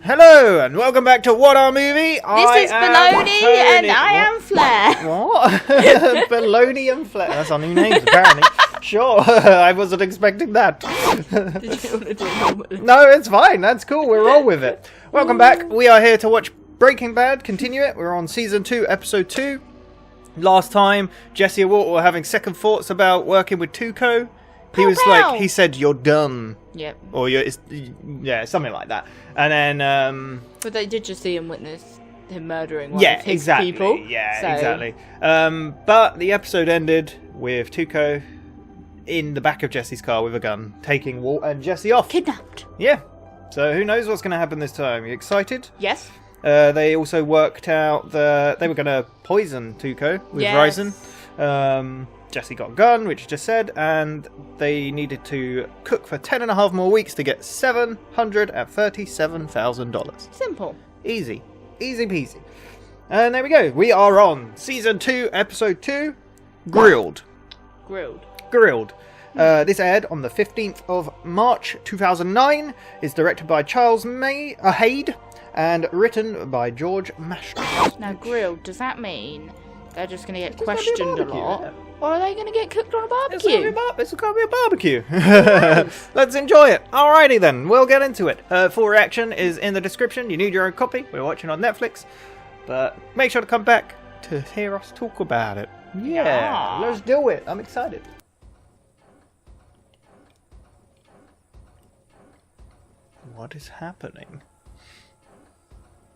Hello and welcome back to WhatAreMovie. This is Baloney and I am Flair. What? Baloney and Flair. That's our new names apparently. Sure, I wasn't expecting that. Did you want to do it normally? No, it's fine. That's cool. We'll roll with it. Welcome back. We are here to watch Breaking Bad. Continue it. We're on season 2, episode 2. Last time, Jesse and Walt were having second thoughts about working with Tuco. He said, "You're done." Yep. Or yeah, something like that. And then, but they did just see him witness him murdering one of his people. Yeah, exactly. But the episode ended with Tuco in the back of Jesse's car with a gun, taking Walt and Jesse off. Kidnapped. Yeah. So who knows what's going to happen this time? You excited? Yes. They also worked out they were going to poison Tuco with Ryzen. Jesse got a gun, which I just said, and they needed to cook for 10.5 more weeks to get $737,000. Simple. Easy. Easy peasy. And there we go. We are on Season 2, Episode 2, Grilled. This aired on the 15th of March 2009, is directed by Charles Hayde, and written by George Mastras. Now, grilled, does that mean they're just going to get questioned a lot? Or are they going to get cooked on a barbecue? It's going to be a barbecue. Let's enjoy it. Alrighty then, we'll get into it. Full reaction is in the description. You need your own copy. We're watching on Netflix. But make sure to come back to hear us talk about it. Yeah. Let's do it. I'm excited. What is happening?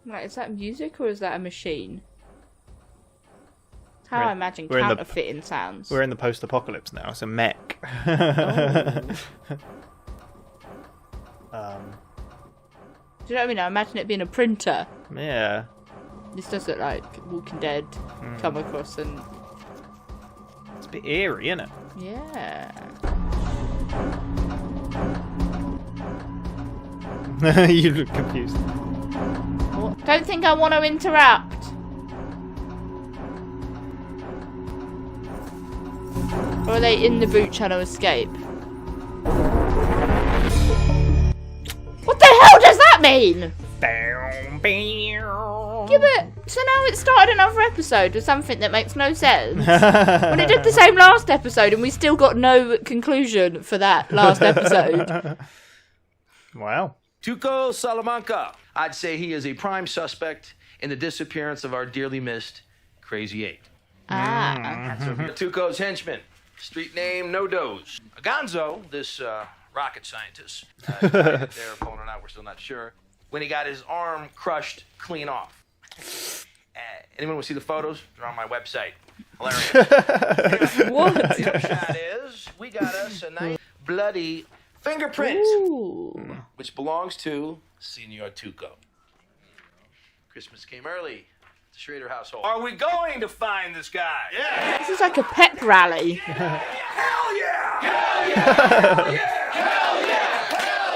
Right, is that music or is that a machine? How I imagine counterfeiting sounds. We're in the post-apocalypse now. It's a mech. Oh. Do you know what I mean? I imagine it being a printer. Yeah. This does look like Walking Dead come across and... It's a bit eerie, isn't it? Yeah. You look confused. What? Don't think I want to interrupt. Or are they in the boot trying to escape? What the hell does that mean? Yeah, but so now it started another episode with something that makes no sense. When it did the same last episode and we still got no conclusion for that last episode. Wow. Tuco Salamanca. I'd say he is a prime suspect in the disappearance of our dearly missed Crazy Eight. Tuco's henchman. Street name, No Doze. Gonzo, this rocket scientist, their opponent out, we're still not sure, when he got his arm crushed clean off. Anyone want to see the photos? They're on my website. Hilarious. What? The upshot is, we got us a nice bloody fingerprint, which belongs to Senor Tuco. Christmas came early. Schrader household. Are we going to find this guy? Yeah. This is like a pep rally. Hell yeah! Hell yeah! Hell yeah! Hell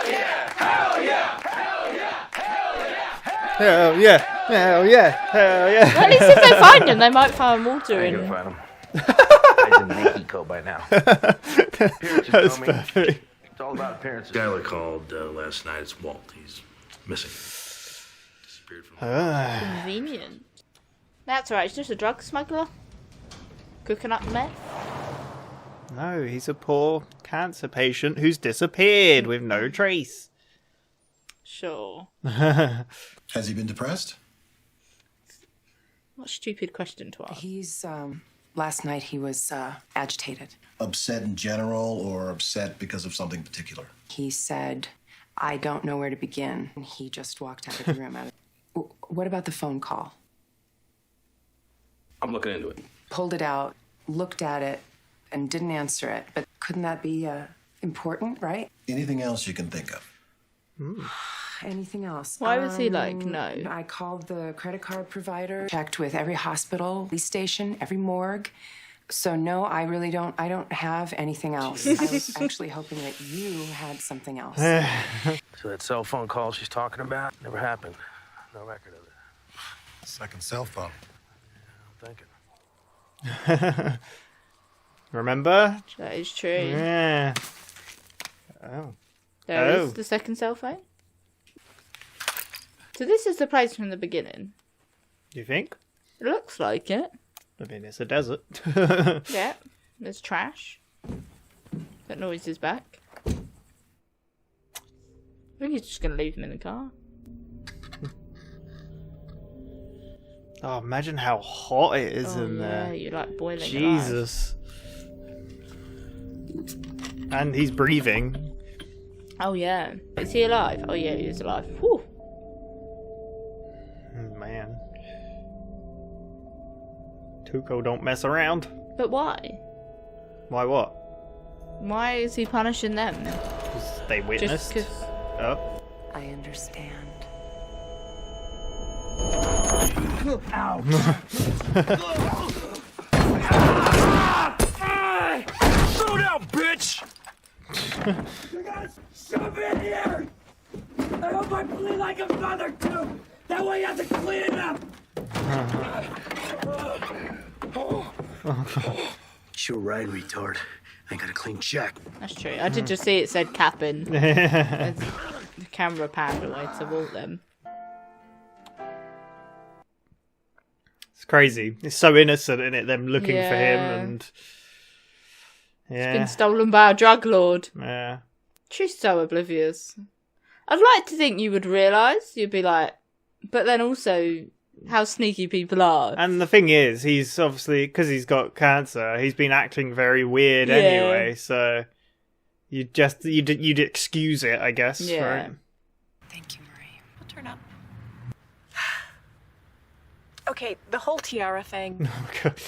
yeah! Hell yeah! Hell yeah! Hell yeah! Hell yeah! Hell yeah! Hell yeah! Well, at least if they find him, they might find water in. Find him. He's in Mexico by now. That's perfect. It's all about appearances. Skylar called last night. It's Walt. He's missing. Disappeared from. Convenient. That's right, he's just a drug smuggler. Cooking up meth. No, he's a poor cancer patient who's disappeared with no trace. Sure. Has he been depressed? What a stupid question to ask. He's, last night he was, agitated. Upset in general or upset because of something particular? He said, I don't know where to begin. And he just walked out of the room. What about the phone call? I'm looking into it. Pulled it out, looked at it, and didn't answer it. But couldn't that be, important, right? Anything else you can think of? Anything else? Why was he like, no? I called the credit card provider, checked with every hospital, police station, every morgue. So no, I don't have anything else. I was actually hoping that you had something else. So that cell phone call she's talking about never happened. No record of it. Second cell phone. I'm thinking. Remember? That is true. Yeah. Oh. There is the second cell phone. So this is the place from the beginning. Do you think? It looks like it. I mean, it's a desert. Yeah. There's trash. That noise is back. I think he's just going to leave him in the car. Oh, imagine how hot it is in yeah, there. you're like boiling. Jesus. And he's breathing. Oh yeah. Is he alive? Oh yeah, he is alive. Whew. Man. Tuco don't mess around. But why? Why what? Why is he punishing them? 'Cause they witnessed. Just 'cause... Oh. I understand. Slow down, bitch! You guys, shove in here! I hope I bleed like a mother, too! That way you have to clean it up! You're right, retard. I got a clean check. That's true. I did just see it said Cap'n. The camera panned away towards them. It's crazy. It's so innocent in it, them looking for him and... Yeah. Been stolen by a drug lord. Yeah. She's so oblivious. I'd like to think you would realise. You'd be like... But then also... How sneaky people are. And the thing is, he's obviously, because he's got cancer, he's been acting very weird anyway, so you'd excuse it, I guess. Yeah. Right? Thank you, Marie. We'll turn up. Okay, the whole tiara thing.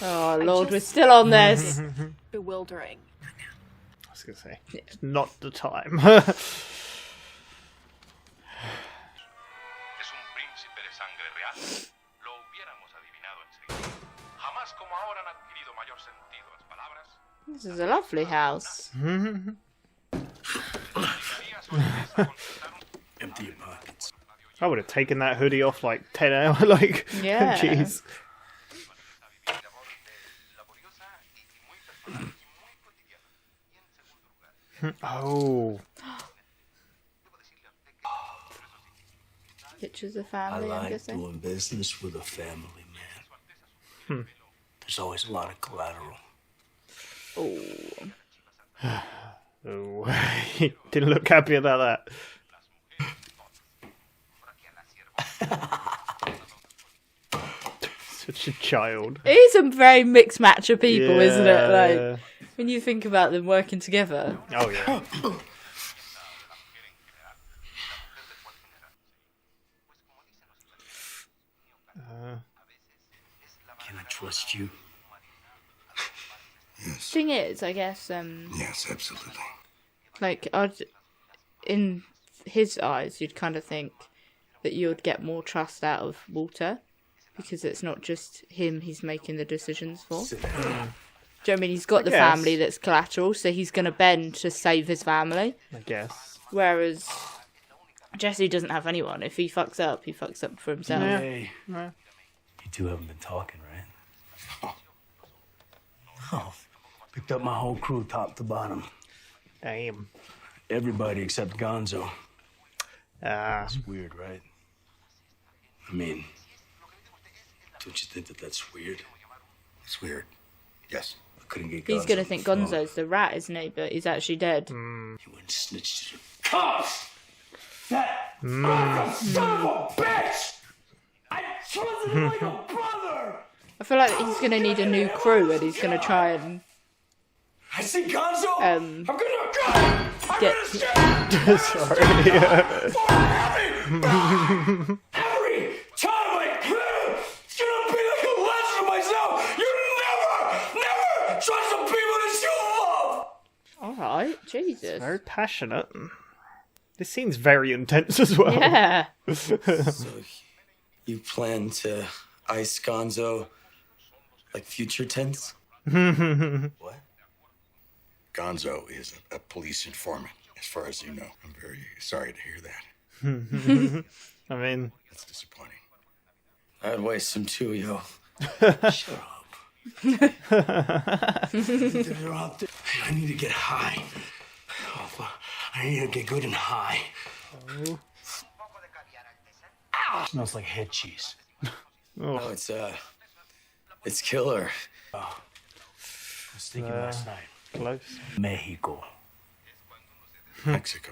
Oh, Lord, we're still on this. Bewildering. I was going to say, it's not the time. This is a lovely house. Empty your pockets. I would have taken that hoodie off like 10 hours. Like, Yeah. Jeez. Oh. Pictures of I family, I'm like guessing. doing business with a family, man. There's always a lot of collateral. Oh. Oh. He didn't look happy about that. Such a child. It is a very mixed match of people, isn't it? Yeah. Like, when you think about them working together. Oh, yeah. Can I trust you? Yes. Thing is, I guess, Yes, absolutely. like, in his eyes, you'd kind of think that you'd get more trust out of Walter, because it's not just him he's making the decisions for. Do you know what I mean? He's got the guess. family that's collateral, so he's going to bend to save his family. I guess. Whereas Jesse doesn't have anyone. If he fucks up for himself. Yeah. Hey, you two haven't been talking, right? Oh, picked up my whole crew top to bottom. Damn. Everybody except Gonzo. Ah. It's weird, right? I mean, don't you think that that's weird? It's weird. Yes. I couldn't get He's Gonzo going to on think the phone. Gonzo's the rat, isn't he? But he's actually dead. He went and snitched to the cops! That son of a bitch! I trusted him like a brother! I feel like he's going to need a new crew, and he's going to try and I see Gonzo! I'm gonna get... Sorry. Every time I it's gonna be like a legend of myself! You never trust the people that you love! Alright, Jesus. Very passionate. This scene's very intense as well. Yeah. So, you plan to ice Gonzo like future tense? What? Gonzo is a police informant, as far as you know. I'm very sorry to hear that. I mean... That's disappointing. I'd waste him too, yo. Shut up. I need to get high. I need to get good and high. Oh. Ow! Smells like head cheese. No, it's killer. I was thinking last night. Close. Mexico. Mexico.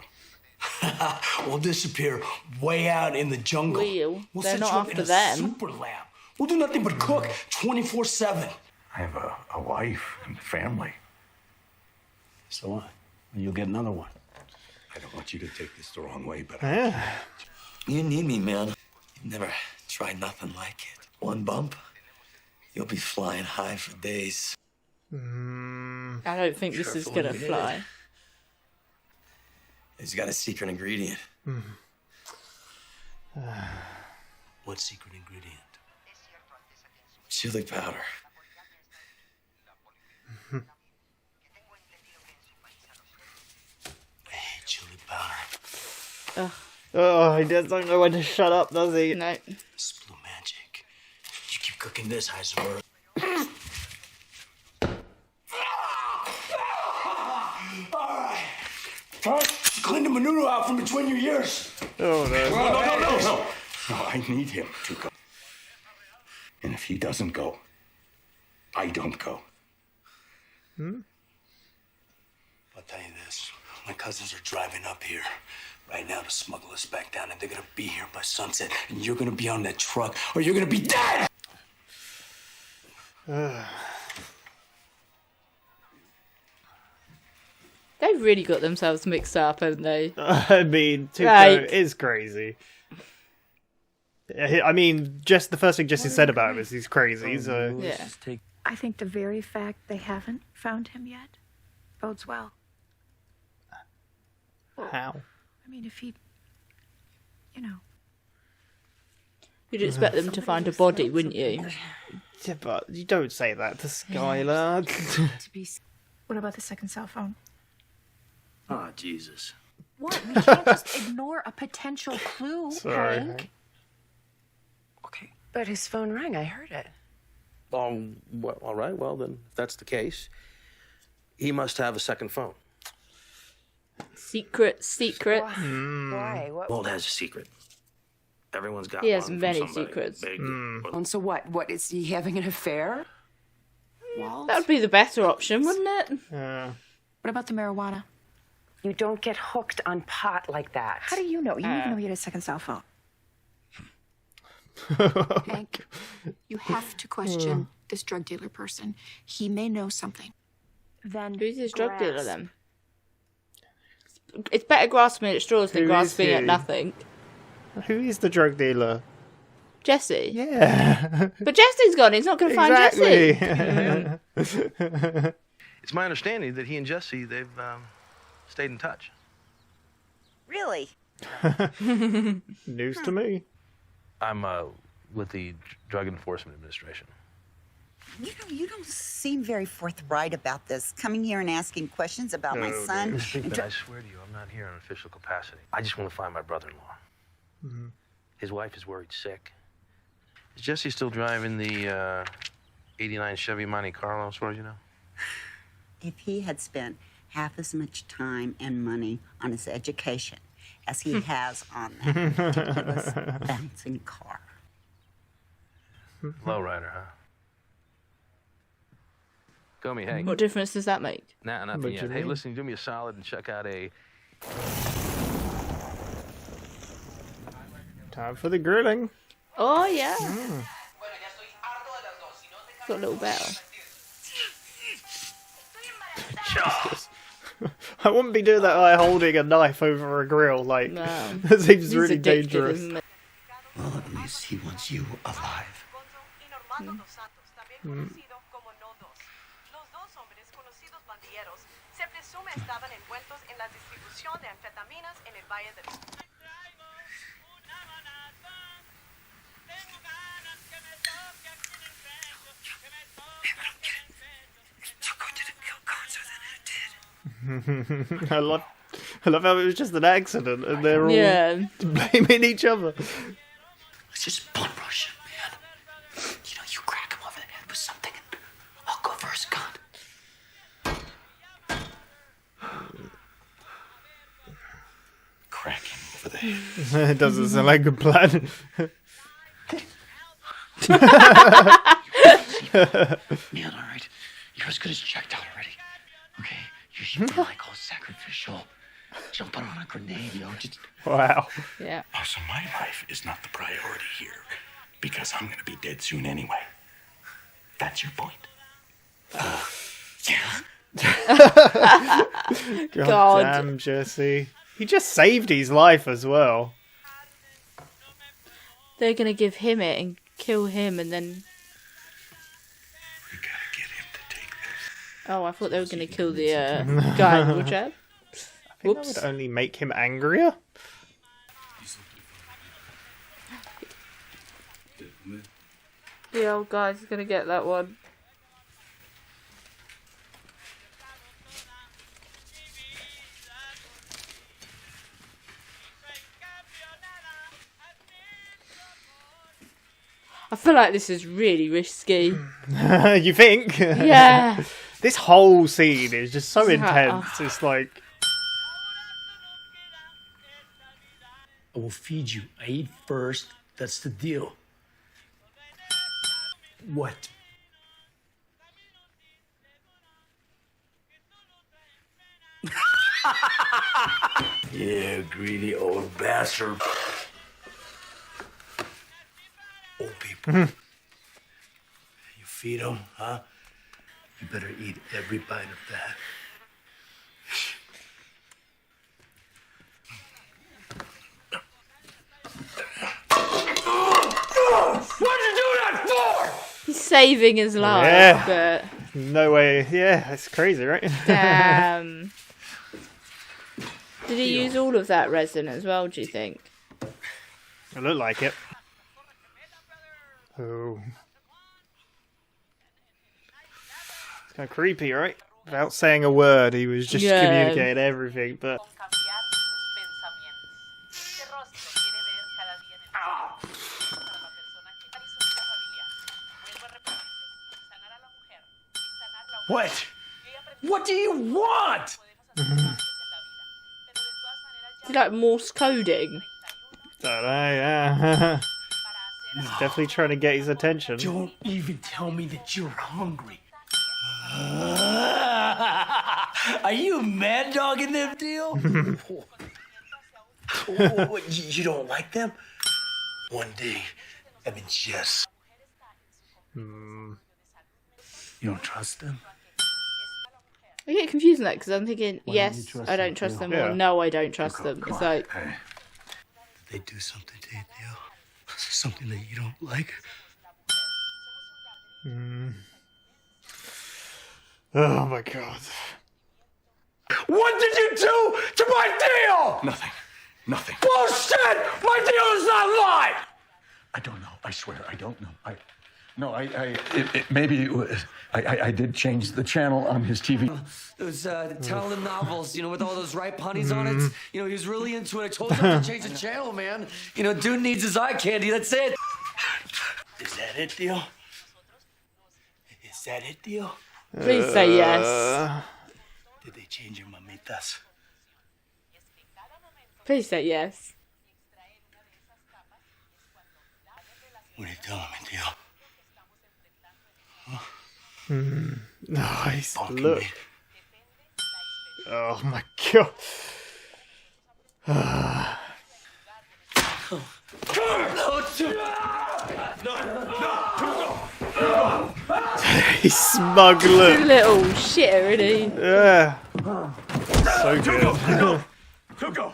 We'll disappear way out in the jungle. They're set not you up after in a them. super lab. We'll do nothing but cook 24/7. I have a wife and family. So what? You'll get another one. I don't want you to take this the wrong way, but You need me, man. You've never tried nothing like it. One bump, you'll be flying high for days. I don't think this is gonna fly. He's got a secret ingredient. What secret ingredient? Chili powder. I hate chili powder. Oh, he just don't know when to shut up, does he? No. It's blue magic. You keep cooking this, Heisenberg. Alright. Clean the manure out from between your ears. Oh no. no, I need him to go. And if he doesn't go, I don't go. I'll tell you this. My cousins are driving up here right now to smuggle us back down, and they're gonna be here by sunset, and you're gonna be on that truck, or you're gonna be dead! They've really got themselves mixed up, haven't they? I mean, Tuco Right. is crazy. I mean, just the first thing Jesse said about him is he's crazy, so... Yeah. I think the very fact they haven't found him yet bodes well. How? I mean, if he, you know. You'd expect them to find a body, wouldn't you? Yeah, but you don't say that to Skylar. What about the second cell phone? Oh, Jesus. What? We can't just ignore a potential clue, Sorry. Hank. Okay. But his phone rang. I heard it. Well, all right. Well, then, if that's the case, he must have a second phone. Secret. Why? What? Walt has a secret. Everyone's got He one has from many somebody secrets. big. And so what? What is he having an affair? Walt? That would be the better option, wouldn't it? What about the marijuana? You don't get hooked on pot like that. How do you know? You didn't even know he had a second cell phone. Hank, you have to question this drug dealer person. He may know something. Then Who's his drug dealer grasp. then? It's better grasping at straws than Who is grasping at he? nothing. Who is the drug dealer? Jesse. Yeah. But Jesse's gone. He's not going to find Jesse. It's my understanding that he and Jesse, they've stayed in touch. Really? News to me. I'm with the Drug Enforcement Administration. You know, you don't seem very forthright about this. Coming here and asking questions about my son. But I swear to you, I'm not here in official capacity. I just want to find my brother-in-law. His wife is worried sick. Is Jesse still driving the 89 Chevy Monte Carlo, as far as you know? If he had spent half as much time and money on his education as he has on that ridiculous bouncing car. Lowrider, huh? Go me, hey. What difference does that make? Nah, nothing What yet. you Hey, mean? listen, do me a solid and check out a... Time for the grilling. Oh, yeah. Got a little bell. I wouldn't be doing that by holding a knife over a grill. Like, No. that seems He's really addicted, dangerous. isn't it? Well, at least he wants you alive. I love how it was just an accident and they're all Yeah. blaming each other. Let's just bum rush him, man. You know, you crack him over the head with something, and I'll go for his gun. Crack him over It doesn't sound like a good plan. Man, all right. You're as good as checked out already. Okay? You should be like all sacrificial. Jumping on a grenade, just... Wow. Yeah. Oh, so my life is not the priority here because I'm going to be dead soon anyway. That's your point. Yeah. God damn, Jesse. He just saved his life as well. They're gonna give him it and kill him and then... We gotta get him to take this. Oh, I thought they were gonna kill the guy in the wheelchair. I think that would only make him angrier. The old guy's gonna get that one. I feel like this is really risky. You think? Yeah. This whole scene is just so intense. It's like... I will feed you. I eat first. That's the deal. What? Yeah, greedy old bastard. Old people. You feed them, huh? You better eat every bite of that. What'd you do that for? He's saving his life, Yeah. but... No way. Yeah, it's crazy, right? Damn. Did he use all of that resin as well, do you think? It looked like it. Oh. It's kind of creepy, right? Without saying a word, he was just communicating everything, but... What? What do you want? Is he like Morse coding? Don't know, yeah. He's definitely trying to get his attention. Don't even tell me that you're hungry. Are you mad dogging them, deal? What, you don't like them? One day, I mean, yes. You don't trust them? I get confused on that because I'm thinking, Why don't yes, you trust I don't them, trust Theo? them, or no, I don't trust them. Come It's on. like, Hey. Did they do something to you, Theo? Something that you don't like? Oh my god. What did you do to my deal? Nothing. Nothing. Bullshit! My deal is not live! I don't know. I swear, I don't know. Maybe it was, I did change the channel on his TV. Those Talon novels, with all those ripe honeys on it. He was really into it. I told him to change the channel, man. Dude needs his eye candy. That's it. Is that it, Theo? Is that it, Theo? please say yes. Did they change your mamitas? Please say yes. What are you telling me, Theo? Nice. Punking Look. me? Oh my god. He's smug look. Little shitter, isn't he? Yeah. So good. Tuco!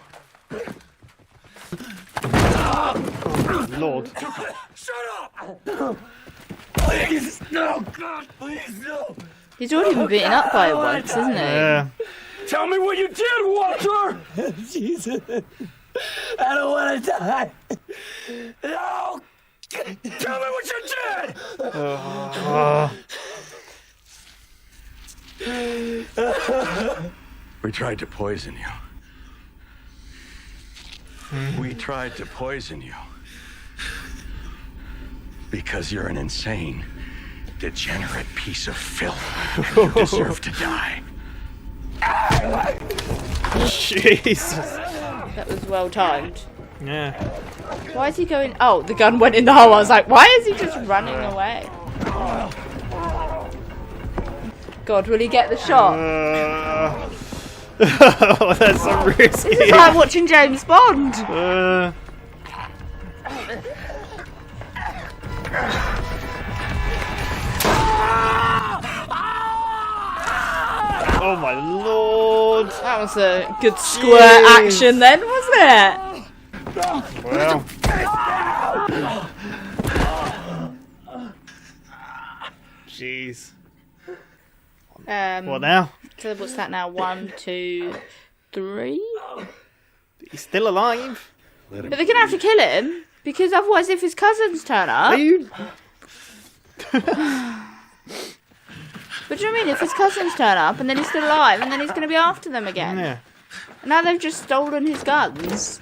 Oh, Lord. Shut up! Please, no! God, please, no! He's already been beaten up by it once, isn't he? Yeah. Tell me what you did, Walter! Jesus. I don't want to die. No! Tell me what you did! We tried to poison you. We tried to poison you. Because you're an insane, degenerate piece of filth. And you deserve to die. Jesus. That was well timed. Yeah. Why is he going? Oh, the gun went in the hole. I was like, why is he just running away? God, will he get the shot? Oh, that's so risky. This is like watching James Bond. Oh my lord. That was a good squirt action then, wasn't it? Well. Jeez. What now? So what's that now? 1, 2, 3? He's still alive. But they're gonna have to kill him because otherwise, if his cousins turn up, Are you? But do you know what I mean? If his cousins turn up and then he's still alive, and then he's gonna be after them again. Yeah. And now they've just stolen his guns.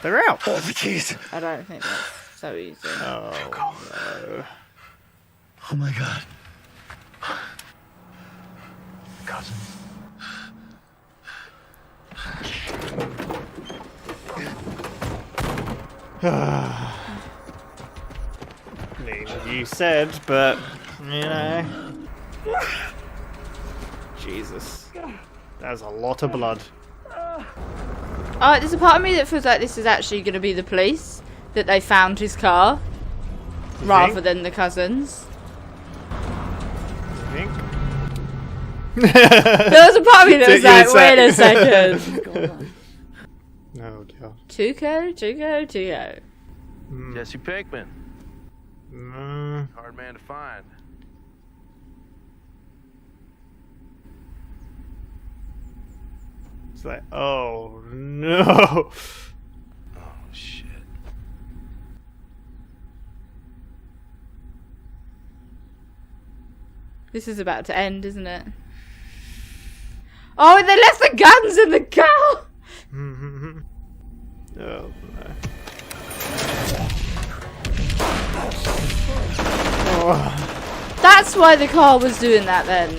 They're out. Oh, the keys. I don't think that's so easy. Oh no. Oh my God. Cousin. I mean, you said, but you know. Jesus. That's a lot of blood. Oh, there's a part of me that feels like this is actually going to be the police, that they found his car, rather than the cousins. You think? There was a part of me that was like, wait a second. Oh god. Tuco. Jesse Pinkman. Hard man to find. It's like, oh no. Oh shit. This is about to end, isn't it? Oh, they left the guns in the car! Oh no. That's why the car was doing that then.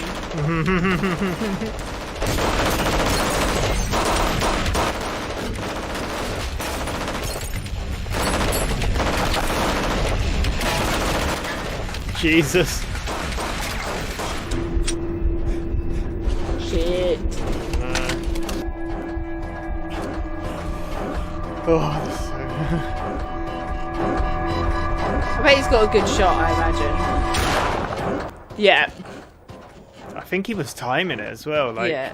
Jesus. Shit. Oh, that's so... I bet he's got a good shot, I imagine. Yeah. I think he was timing it as well. Like, yeah.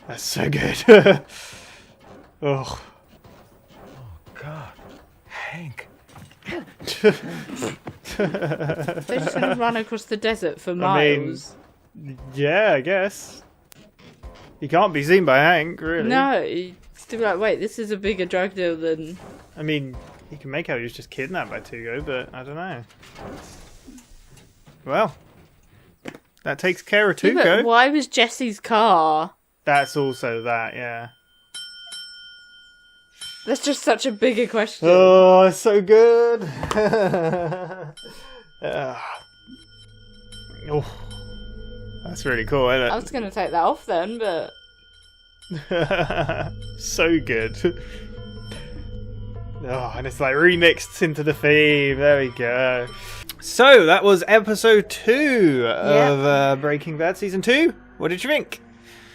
That's so good. Oh. God. Hank. They're just going to run across the desert for miles. I mean, yeah, I guess. He can't be seen by Hank, really. No, he's still like, wait, this is a bigger drug deal than... I mean, he can make out he was just kidnapped by Tugo, but I don't know. Well, that takes care of Tugo. Yeah, but why was Jesse's car? That's also that, yeah. That's just such a bigger question. Oh, it's so good. Oh, that's really cool, isn't it? I was going to take that off then, but... So good. Oh, and it's like remixed into the theme. There we go. So that was episode 2 of Breaking Bad season 2. What did you think?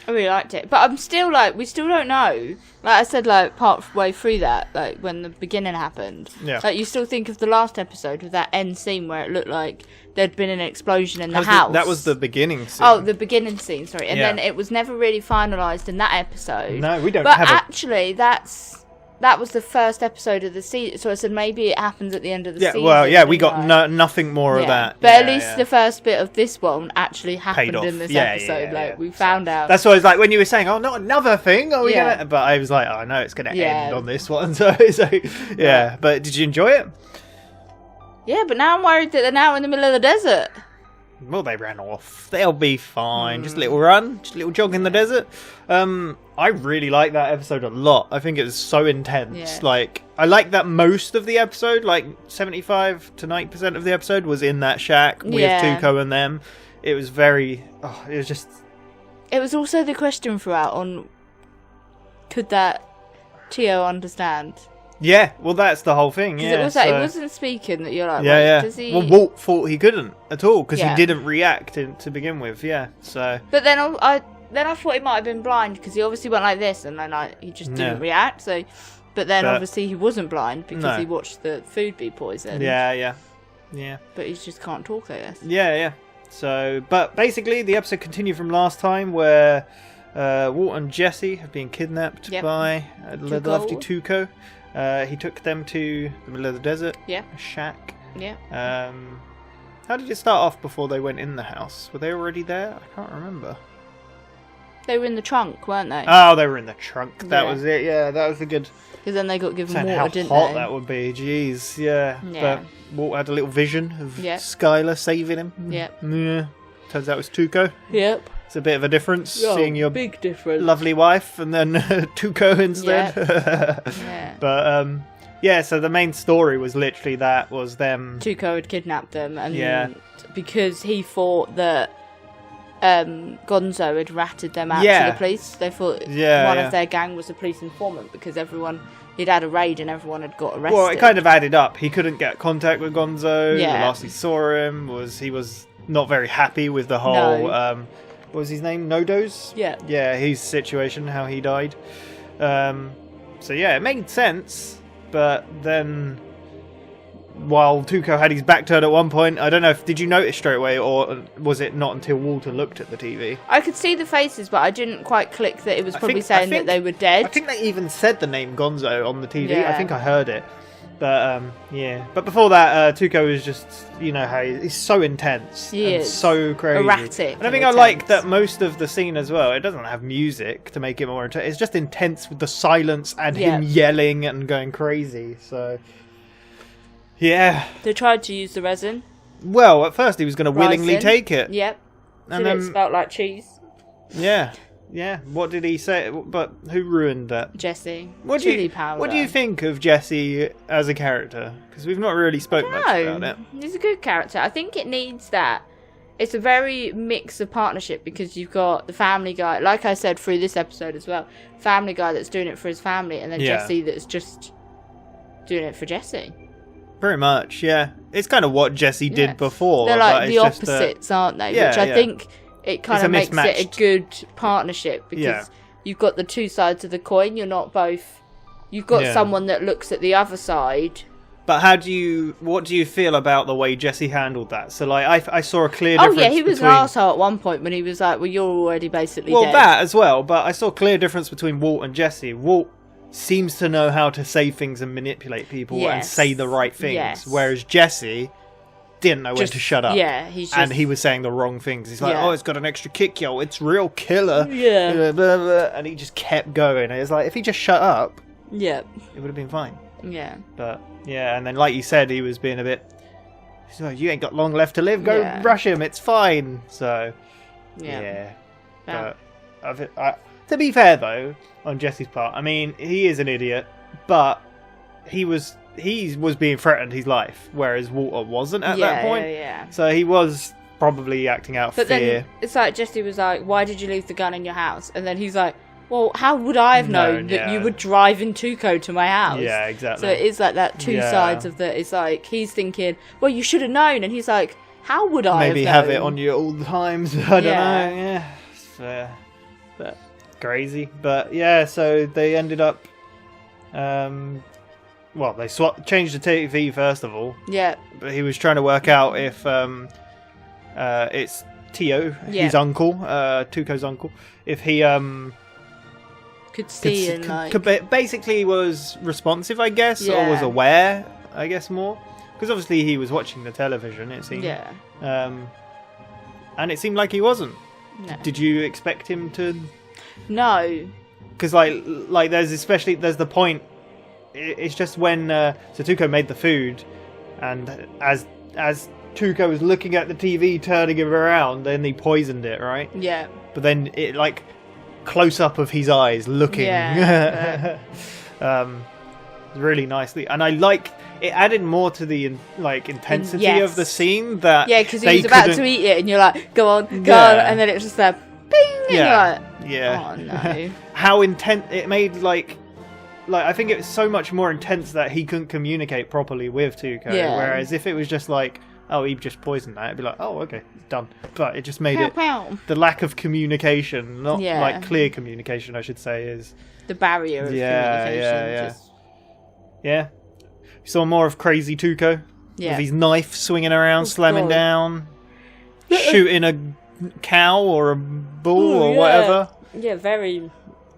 I really liked it, but I'm still like, we still don't know. Like I said, like part way through that, like when the beginning happened. Yeah. Like you still think of the last episode with that end scene where it looked like there'd been an explosion in the house. That was the beginning scene. Oh, the beginning scene, sorry. And Yeah. then it was never really finalised in that episode. No, we don't but have actually, that was the first episode of the season. So I said maybe it happens at the end of the season. Well, yeah, we got nothing more of that. But at least the first bit of this one actually happened off. in this Yeah, episode. yeah, like we found out. That's why I was like, when you were saying, oh, not another thing. Oh, Yeah. gonna... But I was like, oh, no, it's going to Yeah. end on this one. So, yeah. But did you enjoy it? Yeah, but now I'm worried that they're now in the middle of the desert. Well, they ran off. They'll be fine. Just a little run. Just a little jog in the desert. I really like that episode a lot. I think it was so intense. Yeah. Like, I like that most of the episode, like 75 to 90% of the episode was in that shack with Yeah. Tuco and them. It was very... Oh, it was just It was also the question throughout on could that Tio understand? Yeah, well, that's the whole thing. Yeah, it was like, it wasn't speaking that you're like, yeah, wait, yeah. does he... Well, Walt thought he couldn't at all because Yeah. he didn't react to begin with. Yeah, so. But then I thought he might have been blind because he obviously went like this and then he just didn't react. So, but then obviously he wasn't blind because he watched the food be poisoned. Yeah. But he just can't talk like this. Yeah. So, but basically, the episode continued from last time where Walt and Jesse have been kidnapped by the lovely Tuco. He took them to the middle of the desert. Yeah. A shack. Yeah. How did it start off before they went in the house? Were they already there? I can't remember. They were in the trunk, weren't they? Oh, they were in the trunk. That Yeah. was it. Yeah, that was a good. Because then they got given Saying water, how didn't hot they? that would be. Jeez, yeah. Yeah. But Walt had a little vision of Yep. Skylar saving him. Yep. Yeah. Turns out it was Tuco. Yep. It's a bit of a difference Oh, seeing your big difference. lovely wife and then Tuco instead. Yeah. But yeah, so the main story was literally that was them. Tuco had kidnapped them, and Yeah. because he thought that Gonzo had ratted them out Yeah. to the police. They thought one Yeah. of their gang was a police informant because he'd had a raid and everyone had got arrested. Well, it kind of added up. He couldn't get contact with Gonzo. Yeah. The last he saw him he was not very happy with the whole what was his name? Nodos? Yeah. Yeah, his situation, how he died. So yeah, it made sense, but then while Tuco had his back turned at one point, I don't know did you notice straight away or was it not until Walter looked at the TV? I could see the faces, but I didn't quite click that it was probably saying that they were dead. I think they even said the name Gonzo on the TV. Yeah. I think I heard it. But yeah. But before that, Tuco was just, you know how he's so intense. He and is. so crazy. Erratic And I and think I like intense. that most of the scene as well, it doesn't have music to make it more intense. It's just intense with the silence and him yelling and going crazy. So yeah. They tried to use the resin. Well, at first he was going to willingly Ricin. take it. Yep. And So it then smelled like cheese. yeah. What did he say? But who ruined that? Jesse. What Chili powder. What do you think of Jesse as a character? Because we've not really spoke much about it. He's a good character. I think it needs that. It's a very mix of partnership because you've got the family guy, like I said through this episode as well, family guy that's doing it for his family, and then Yeah. Jesse that's just doing it for Jesse. Very much, yeah. It's kind of what Jesse did before. They're but like it's the just, opposites, aren't they? yeah, Which I yeah. think it kind It's of a makes it a mismatched- good partnership because Yeah. you've got the two sides of the coin. You're not both. You've got Yeah. someone that looks at the other side. But what do you feel about the way Jesse handled that? So, like, I saw a clear Oh difference yeah, he was between... an arsehole at one point when he was like, "Well, you're already basically Well, dead." that as well, but I saw a clear difference between Walt and Jesse. Walt seems to know how to say things and manipulate people and Yes. say the right things, Yes. whereas Jesse didn't know when Just- to shut up. yeah, he's and just- he was saying the wrong things. He's like, Yeah. "Oh, it's got an extra kick, yo! It's real killer." Yeah. Blah, blah, blah, and he just kept going. And it's like if he just shut up, Yeah. it would have been fine. Yeah. But yeah, and then like you said, he was being a bit. He's like, "You ain't got long left to live. Go Yeah. rush him. It's fine." So Yeah. yeah. But to be fair though, on Jesse's part, I mean, he is an idiot, but he was being threatened his life, whereas Walter wasn't at that point. Yeah. So he was probably acting out But fear. then it's like Jesse was like, "Why did you leave the gun in your house?" And then he's like, "Well, how would I have known that you would drive in Tuco to my house?" Yeah, exactly. So it is like that two Yeah. sides of the. It's like he's thinking, "Well, you should have known," and he's like, "How would I Maybe have have it known?" on you all the times. I don't Yeah. know. Yeah, it's, but crazy. But yeah, so they ended up. Well, they changed the TV first of all. Yeah. But he was trying to work out if it's Tio, Yeah. his uncle, Tuco's uncle, if he Could see and like. basically was responsive, I guess, or was Yeah. aware, I guess more, because obviously he was watching the television. It seemed. Yeah. And it seemed like he wasn't. No. Did you expect him to? No. Because like there's the point. It's just when so Tuco made the food, and as Tuco was looking at the TV, turning it around, then he poisoned it, right? Yeah. But then it like close up of his eyes looking, Yeah. really nicely, and I like it added more to the like intensity Yes. of the scene that Yeah, because he they was about couldn't- to eat it, and you're like, "Go on, go Yeah. on," and then it's just like, "Bing!" And Yeah. you're like, oh no. How intense it made, like I think it was so much more intense that he couldn't communicate properly with Tuco. Yeah. Whereas if it was just like, oh, he just poisoned that, it'd be like, oh, okay, done. But it just made the lack of communication, not like clear communication, I should say, is the barrier of communication. Yeah. We saw more of crazy Tuco with his knife swinging around, slamming down, shooting a cow or a bull or whatever. Yeah, very.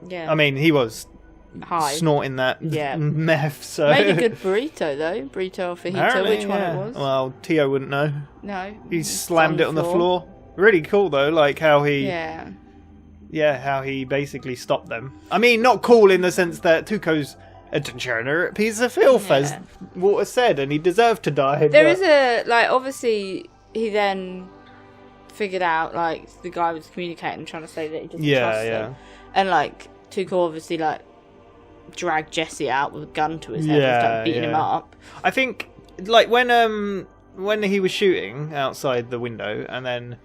Yeah. I mean, he was high snorting that meth. So made a good burrito though. Burrito or fajita, which one it was? Well, Tio wouldn't know. No. He slammed it on the floor. Really cool though, like how he. How he basically stopped them. I mean, not cool in the sense that Tuco's a degenerate piece of filth, as Walter said, and he deserved to die. There is a, like, obviously, he then figured out, like, the guy was communicating, trying to say that he doesn't trust them. And, like, Tuco obviously, like, dragged Jesse out with a gun to his head and started beating him up. I think, like, when he was shooting outside the window, and then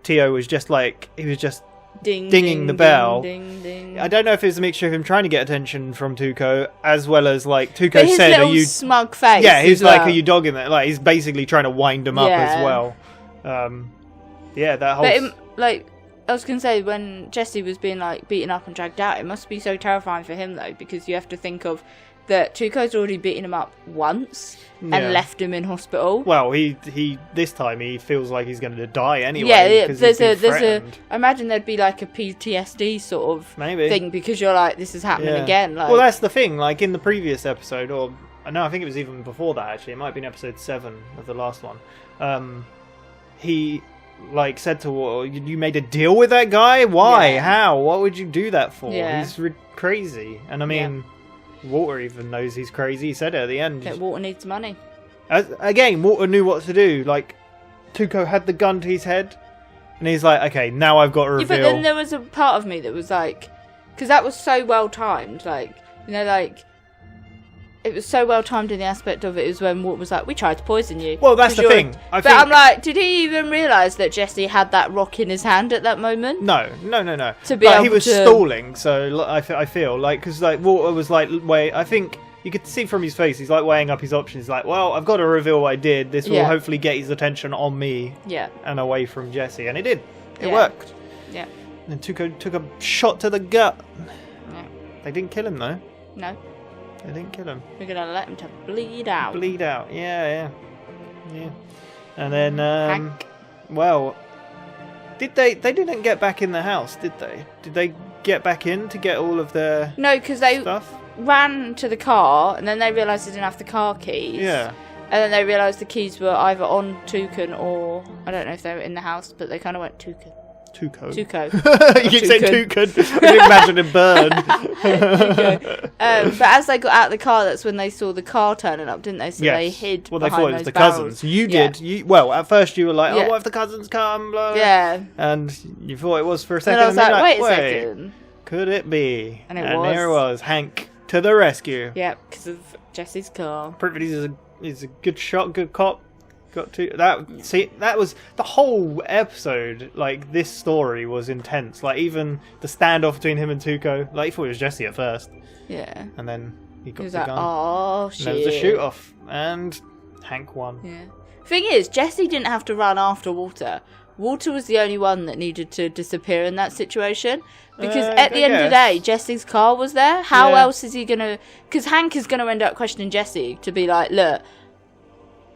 Tio was just, like, he was just dinging the bell. Ding, ding, ding. I don't know if it's a mixture of him trying to get attention from Tuco, as well as like Tuco his said, little "Are you smug face?" Yeah, he's like, "Are you dogging it?" Like he's basically trying to wind him up as well. That whole. But I was gonna say, when Jesse was being like beaten up and dragged out, it must be so terrifying for him though, because you have to think of that Tuco's already beaten him up once and left him in hospital. Well, he this time he feels like he's going to die anyway. Yeah, there's a. I imagine there'd be like a PTSD sort of thing, because you're like, this is happening again. Like, well, that's the thing. Like in the previous episode, or no, I think it was even before that. Actually, it might have been episode 7 of the last one. He like said to Walter, "You made a deal with that guy? Why? Yeah. How? What would you do that for? Yeah. He's crazy." And I mean. Walter even knows he's crazy. He said it at the end. That Walter needs money. Again, Walter knew what to do. Like, Tuco had the gun to his head, and he's like, okay, now I've got to reveal. Yeah, but then there was a part of me that was like, because that was so well timed. Like, you know, like, it was so well timed in the aspect of it was when Walter was like, we tried to poison you. Well, that's the thing. I'm like, did he even realise that Jesse had that rock in his hand at that moment? No. To be able he was to... stalling, so I feel like, because like Walter was like, wait, I think you could see from his face, he's like weighing up his options. He's like, well, I've got to reveal what I did. This will hopefully get his attention on me and away from Jesse. And it did. It worked. Yeah. And Tuco took a shot to the gut. Yeah. They didn't kill him, though. No. They didn't kill him. We're gonna let him to bleed out. Bleed out, yeah. And then, well, did they didn't get back in the house, did they? Did they get back in to get all of their No, because they stuff? ran to the car, and then they realised they didn't have the car keys. Yeah. And then they realised the keys were either on Tuco or, I don't know if they were in the house, but they kind of went Tuco. You keep saying Tuco. I can imagine him burn. But as they got out of the car, that's when they saw the car turning up, didn't they? So they hid. Well, they behind thought it was those the barrels. cousins. You did. Well, at first you were like, "Oh, what if the cousins come?" Blah. Yeah. And you thought it was for a second. And I was and like, wait a second. Could it be? And there it was. Hank to the rescue. Yeah, because of Jesse's car. Pretty is a good shot, good cop. Got to that. See, that was the whole episode. Like, this story was intense. Like, even the standoff between him and Tuco. Like, he thought it was Jesse at first. Yeah. And then he got was the like, gun. oh shit. And there was a shoot off, and Hank won. Yeah. Thing is, Jesse didn't have to run after Walter. Walter was the only one that needed to disappear in that situation. Because at the end of the day, Jesse's car was there. How else is he gonna? Because Hank is gonna end up questioning Jesse to be like, look.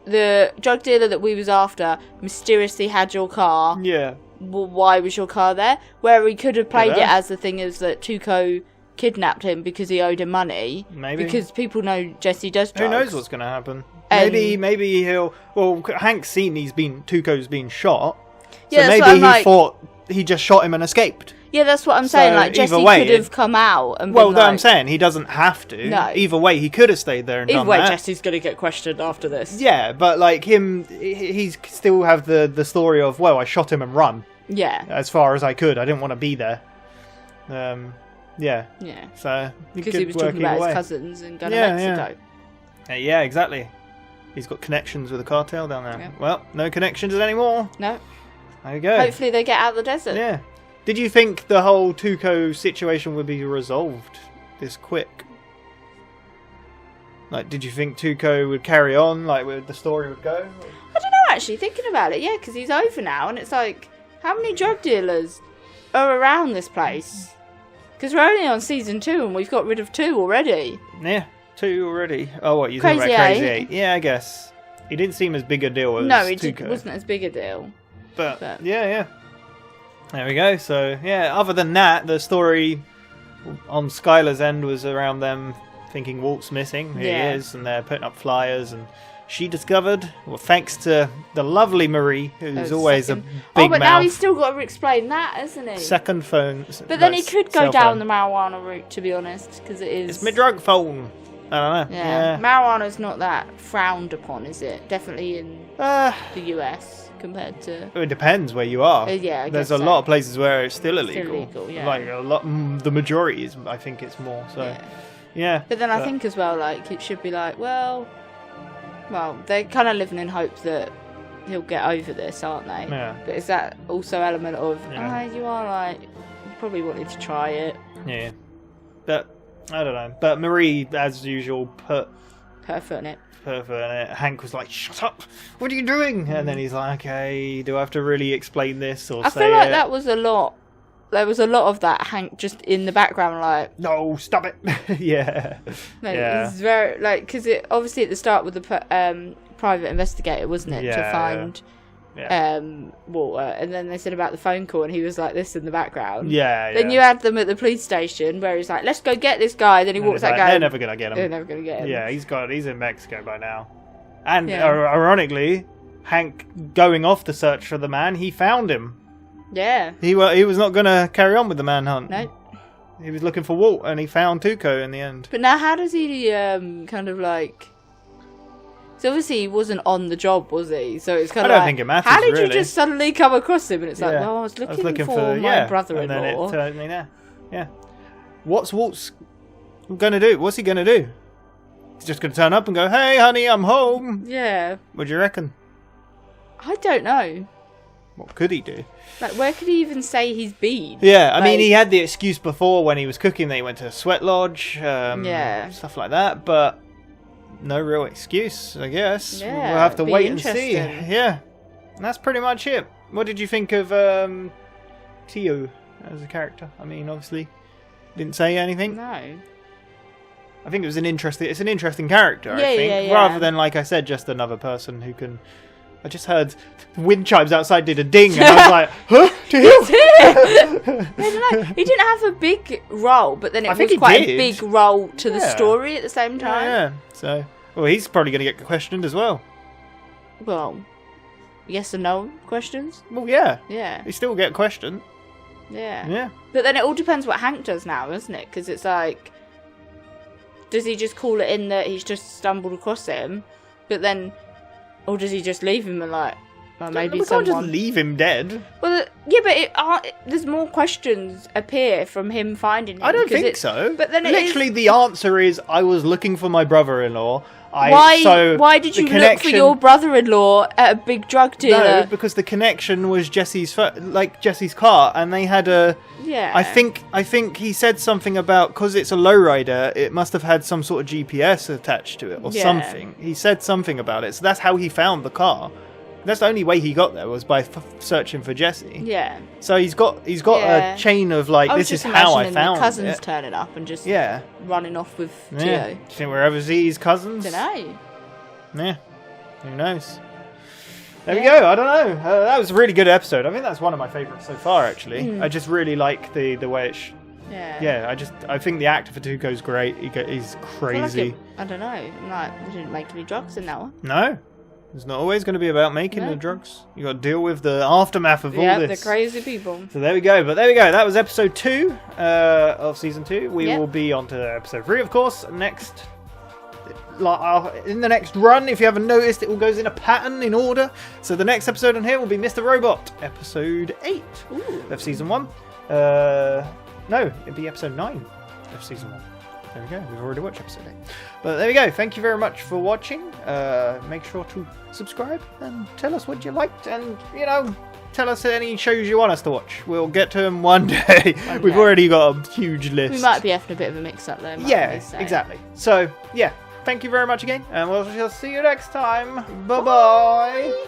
The drug dealer that we was after mysteriously had your car. Yeah. Well, why was your car there? Where he could have played it as the thing is that Tuco kidnapped him because he owed him money. Maybe. Because people know Jesse does drugs. Who knows what's going to happen? Maybe he'll... Well, Hank's seen Tuco's been shot. So maybe he thought he just shot him and escaped. Yeah, that's what I'm saying. Like, Jesse could have come out and Well, been like, I'm saying he doesn't have to. No. Either way, he could have stayed there and done that. Either way, Jesse's going to get questioned after this. Yeah, but like him, he's still have the story of, well, I shot him and run. Yeah. As far as I could. I didn't want to be there. Yeah. Yeah. So because he was talking about his cousins and going to Mexico. Yeah, exactly. He's got connections with the cartel down there. Yeah. Well, no connections anymore. No. There you go. Hopefully they get out of the desert. Yeah. Did you think the whole Tuco situation would be resolved this quick? Like, did you think Tuco would carry on, like, where the story would go? I don't know, actually, thinking about it, yeah, because he's over now, and it's like, how many drug dealers are around this place? Because we're only on season 2, and we've got rid of 2 already. Yeah, 2 already. Oh, what, you Crazy talking about Crazy 8? 8? Yeah, I guess. He didn't seem as big a deal as No, it Tuco. wasn't as big a deal. But, yeah. There we go. So, yeah, other than that, the story on Skylar's end was around them thinking Walt's missing. He is, and they're putting up flyers, and she discovered, well, thanks to the lovely Marie, who's always a big but mouth. now he's still got to explain that, hasn't he? Second phone. But then he could go down the marijuana route, to be honest, because it is... It's my drug phone. I don't know. Yeah. Marijuana's not that frowned upon, is it? Definitely in the US compared to... It depends where you are. Yeah, I There's guess a lot of places where it's still illegal. Still illegal, yeah. Like, a lot, the majority is, I think it's more, so... Yeah. But then I think as well, like, it should be like, well, they're kind of living in hope that he'll get over this, aren't they? Yeah. But is that also element of, Yeah. you are like, you probably wanted to try it. Yeah. But, I don't know. But Marie, as usual, put her foot in it. Hank was like, shut up! What are you doing? And then he's like, okay, do I have to really explain this or I say feel like it? that was a lot. There was a lot of that Hank just in the background, like, no, stop it. Yeah. Like, Yeah. it's very, like, because it obviously at the start with the private investigator, wasn't it, to find Walter, and then they said about the phone call, and he was like this in the background. Then you had them at the police station where he's like, let's go get this guy. Then he walks out, like, they're never gonna get him. They're never gonna get him. Yeah, he's in Mexico by now. And ironically, Hank going off to search for the man, he found him. Yeah. He was not gonna carry on with the manhunt. No. He was looking for Walt, and he found Tuco in the end. But now, how does he kind of like? So obviously he wasn't on the job, was he? So it's kind of. I don't think it matters. How did you really. just suddenly come across him? And it's like, Yeah. well, I was looking for my brother-in-law. And then it turned me there. Yeah. What's Walt's gonna do? What's he gonna do? He's just gonna turn up and go, "Hey, honey, I'm home." Yeah. What do you reckon? I don't know. What could he do? Like, where could he even say he's been? Yeah, I mean, Like- he had the excuse before when he was cooking that he went to a sweat lodge, stuff like that, but no real excuse, I guess. Yeah, we'll have to be wait and see. interesting. Yeah, and that's pretty much it. What did you think of Tio as a character? I mean, obviously, didn't say anything. No. I think it's an interesting character, I think, yeah. rather than, like I said, just another person who can... I just heard wind chimes outside did a ding, and I was like, huh? To him? I don't know. He didn't have a big role, but then it I think was he quite did. a big role to the Yeah. story at the same time. Yeah, so... Well, he's probably going to get questioned as well. Well, yes and no questions. Well, yeah. Yeah. He still get questioned. Yeah. Yeah. But then it all depends what Hank does now, isn't it? Because it's like, does he just call it in that he's just stumbled across him, but then, or does he just leave him and like, well, maybe we someone... can't just leave him dead. Well, yeah, but there's more questions appear from him finding him. I don't 'cause think so. But then literally, the answer is I was looking for my brother-in-law. Why did you look for your brother-in-law at a big drug dealer? No, because the connection was Jesse's car, and they had a. Yeah. I think he said something about because it's a lowrider, it must have had some sort of GPS attached to it or Yeah. something. He said something about it, so that's how he found the car. That's the only way he got there was by searching for Jesse. Yeah. So he's got Yeah. a chain of like I was this is just how I imagining found the cousins it. turning up and just Yeah. running off with Yeah. Tio. Do you think we'll ever see his cousins? Dunno. Yeah. Who knows? There we go. I don't know. That was a really good episode. I think that's one of my favourites so far. Actually, Mm. I just really like the way it's. Yeah. Yeah. I think the actor for Tuco's great. He's I feel crazy. like I don't know. Like, they didn't make any drugs in that one. No. It's not always going to be about making No. the drugs. You got to deal with the aftermath of all Yeah, this. the crazy people. So there we go. But there we go. That was episode 2 of season 2. We Yep. will be on to episode 3, of course, next. In the next run, if you haven't noticed, it all goes in a pattern in order. So the next episode on here will be Mr. Robot, episode 8 of season 1. No, it'd be episode 9 of season 1. There we go. We've already watched episode 8. But there we go. Thank you very much for watching. Make sure to subscribe and tell us what you liked. And, tell us any shows you want us to watch. We'll get to them one day. We've already got a huge list. We might be having a bit of a mix-up though. Yeah, exactly. So, yeah, thank you very much again, and we'll see you next time. Bye-bye.